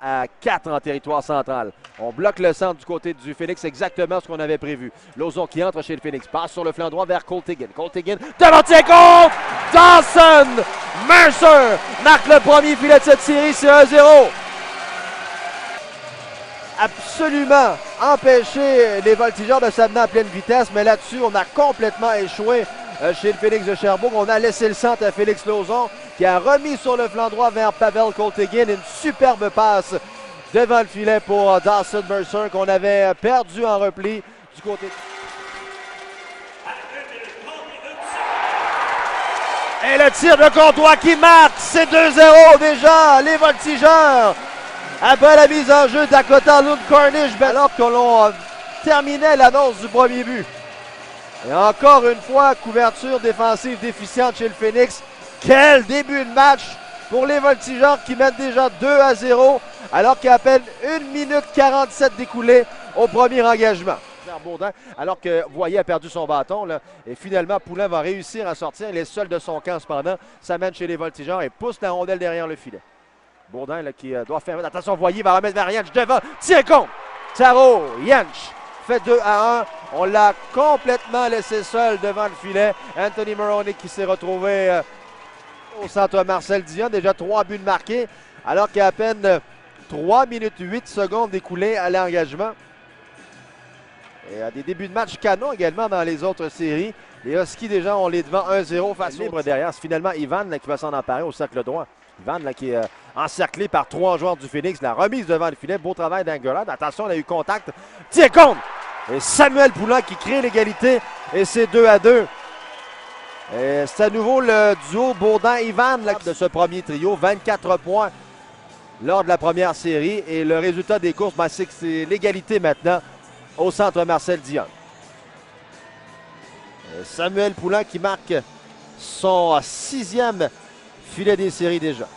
À 4 en territoire central. On bloque le centre du côté du Phoenix, exactement ce qu'on avait prévu. Lozon qui entre chez le Phoenix, passe sur le flanc droit vers Coltigan. Coltigan, devant tir contre! Dawson! Mercer marque le premier filet de cette série, c'est 1-0. Absolument empêcher les voltigeurs de s'amener à pleine vitesse, mais là-dessus, on a complètement échoué chez le Phoenix de Sherbrooke. On a laissé le centre à Félix Lauzon qui a remis sur le flanc droit vers Pavel Coltigan. Une superbe passe devant le filet pour Dawson Mercer qu'on avait perdu en repli du côté. Et le tir de Comtois qui marque, c'est 2-0 déjà, les voltigeurs. Après la mise en jeu, Dakota Lund-Cornish, alors que l'on terminait l'annonce du premier but. Et encore une fois, couverture défensive déficiente chez le Phoenix. Quel début de match pour les voltigeurs qui mènent déjà 2-0 alors qu'il y a à peine 1 minute 47 d'écoulé au premier engagement. Bourdin, alors que Voyer a perdu son bâton. Là, et finalement, Poulin va réussir à sortir. Il est seul de son camp cependant. Ça mène chez les voltigeurs et pousse la rondelle derrière le filet. Bourdin là, qui doit faire... Attention, Voyer va remettre vers Jansch devant. Tiens compte! Taro Jansch fait 2-1. On l'a complètement laissé seul devant le filet. Anthony Maroney qui s'est retrouvé au centre Marcel Dion. Déjà 3 buts marqués alors qu'il y a à peine 3 minutes 8 secondes d'écoulé à l'engagement. Et des débuts de match canon également dans les autres séries. Les Huskies déjà ont les devants 1-0 face libre derrière. C'est finalement Ivan là, qui va s'en emparer au cercle droit. Ivan là, qui est encerclé par 3 joueurs du Phoenix. La remise devant le filet. Beau travail d'Angelad. Attention, on a eu contact. Tiens compte! Et Samuel Poulin qui crée l'égalité. Et c'est 2-2. Et c'est à nouveau le duo Bourdin-Ivan de ce premier trio. 24 points lors de la première série. Et le résultat des courses, ben, c'est que c'est l'égalité maintenant au centre Marcel Dion. Et Samuel Poulin qui marque son 6e filet des séries déjà.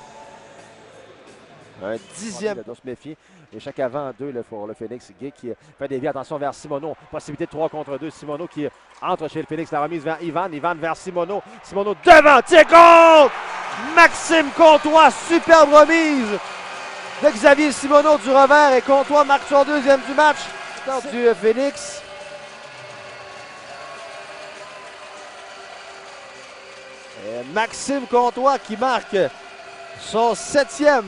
Un 10e. Il doit se méfier. Et chaque avant 2 pour le Phoenix. Gay qui fait des vies. Attention vers Simoneau. Possibilité de 3 contre 2. Simoneau qui entre chez le Phoenix. La remise vers Ivan. Ivan vers Simoneau. Simoneau devant. Tiens compte! Maxime Comtois. Superbe remise de Xavier Simoneau du revers. Et Comtois marque son 2e du match du Phoenix. Et Maxime Comtois qui marque son 7e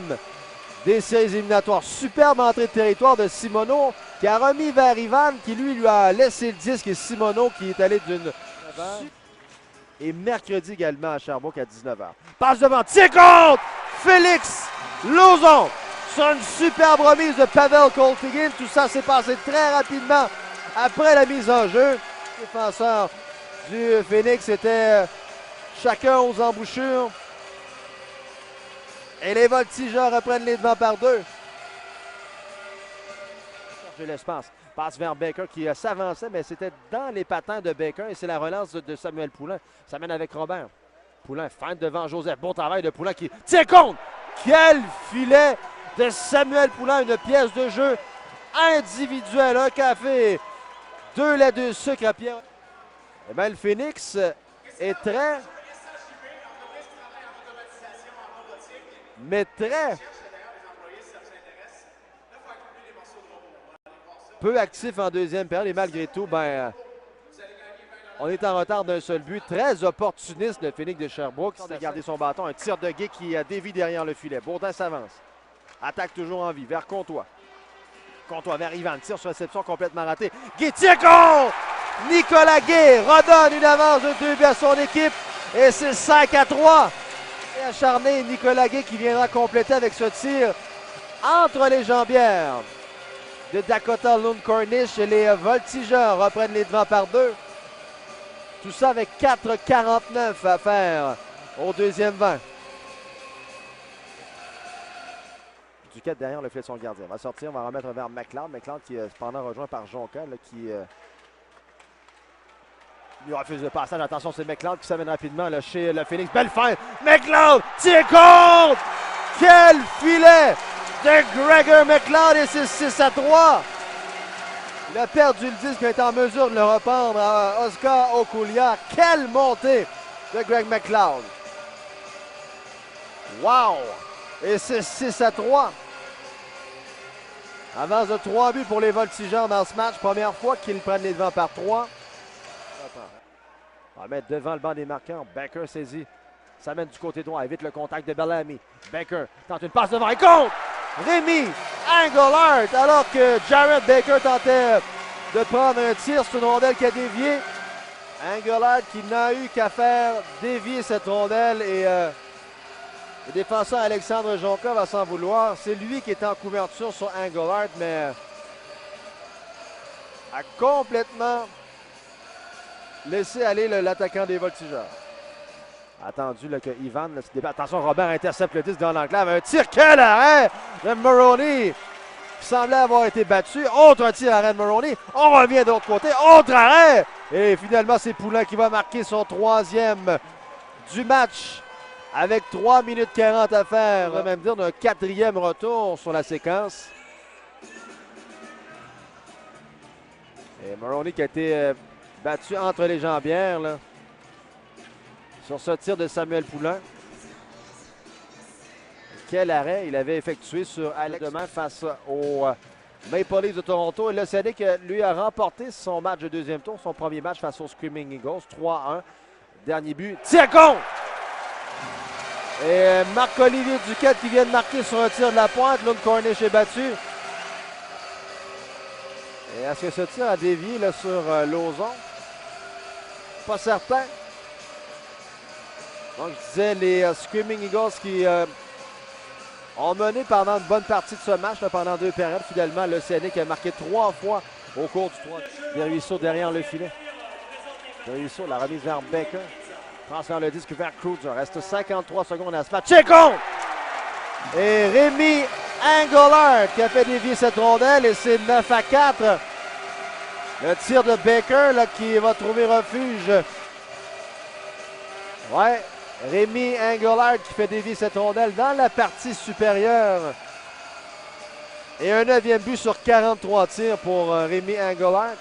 des séries éliminatoires. Superbe entrée de territoire de Simoneau qui a remis vers Ivan qui lui a laissé le disque et Simoneau qui est allé d'une... Et mercredi également à Sherbrooke à 19h. Passe devant, tiens compte! Félix Lauzon sur une superbe remise de Pavel Coltigan. Tout ça s'est passé très rapidement après la mise en jeu. Les défenseurs du Phoenix étaient chacun aux embouchures. Et les voltigeurs reprennent les devants par 2. J'ai l'espace. Passe vers Baker qui s'avançait, mais c'était dans les patins de Baker. Et c'est la relance de Samuel Poulin. Ça mène avec Robert. Poulin feinte devant Joseph. Bon travail de Poulin qui tient compte. Quel filet de Samuel Poulin. Une pièce de jeu individuelle. Un café, 2 laits de sucre à Pierre. Eh bien, le Phoenix est très... Mais très peu actif en deuxième période et malgré tout, ben, on est en retard d'un seul but. Très opportuniste le Phoenix de Sherbrooke. Il a gardé son bâton. Un tir de Gay qui dévie derrière le filet. Bourdin s'avance. Attaque toujours en vie vers Comtois. Comtois vers Ivan. Tire sur réception complètement raté. Gay tire contre! Nicolas Gay redonne une avance de 2 buts à son équipe. Et c'est 5-3. Et acharné Nicolas Gay qui viendra compléter avec ce tir entre les jambières de Dakota Lund-Cornish. Et les voltigeurs reprennent les devants par 2. Tout ça avec 4,49 à faire au 2e 20. Duquette derrière le filet de son gardien. On va sortir, on va remettre vers McLeod. McLeod qui est cependant rejoint par Jonca là, qui lui refuse le passage. Attention, c'est McLeod qui s'amène rapidement là, chez le Phoenix. Belle fin! McLeod tire compte! Quel filet de Gregor McLeod et c'est 6-3. Il a perdu le disque, mais est en mesure de le reprendre à Oscar Okulia. Quelle montée de Greg McLeod! Wow! Et c'est 6-3. Avance de 3 buts pour les Voltigeurs dans ce match. Première fois qu'ils prennent les devants par 3. On va mettre devant le banc des marquants. Baker saisit. Ça mène du côté droit. Évite le contact de Bellamy. Baker tente une passe devant et compte! Rémi Engelhardt, alors que Jared Baker tentait de prendre un tir. C'est une rondelle qui a dévié. Engelhardt qui n'a eu qu'à faire dévier cette rondelle et le défenseur Alexandre Jonca va s'en vouloir. C'est lui qui est en couverture sur Engelhardt, mais a complètement laissé aller l'attaquant des Voltigeurs. Attendu là, que Ivan se débat. Attention, Robert intercepte le disque dans l'enclave. Un tir, quel arrêt de Maroney qui semblait avoir été battu. Autre tir arrêt de Maroney. On revient de l'autre côté. Autre arrêt. Et finalement, c'est Poulin qui va marquer son 3e du match avec 3 minutes 40 à faire. On va même dire d'un 4e retour sur la séquence. Et Maroney qui a été battu entre les jambières là, sur ce tir de Samuel Poulin. Quel arrêt il avait effectué sur Alex demain face aux Maple Leafs de Toronto. Et l'Océanique, lui, a remporté son match de deuxième tour, son premier match face aux Screaming Eagles. 3-1. Dernier but. Tir contre! Et Marc-Olivier Duquette qui vient de marquer sur un tir de la pointe. Lund Cornish est battu. Et est-ce que ce tir a dévié là, sur Lauzon? Pas certain. Donc, je disais, les Screaming Eagles qui ont mené pendant une bonne partie de ce match, là, pendant 2 périodes. Finalement, l'Océanique a marqué 3 fois au cours du 3. Desruisseaux derrière le filet. Desruisseaux, la remise vers Baker. Transfère le disque vers Cruiser. Reste 53 secondes à ce match. Check on! Et Rémi Engelhardt qui a fait dévier cette rondelle. Et c'est 9-4. Le tir de Baker là, qui va trouver refuge. Ouais. Rémi Engelhardt qui fait dévier cette rondelle dans la partie supérieure. Et un 9e but sur 43 tirs pour Rémi Engelhardt.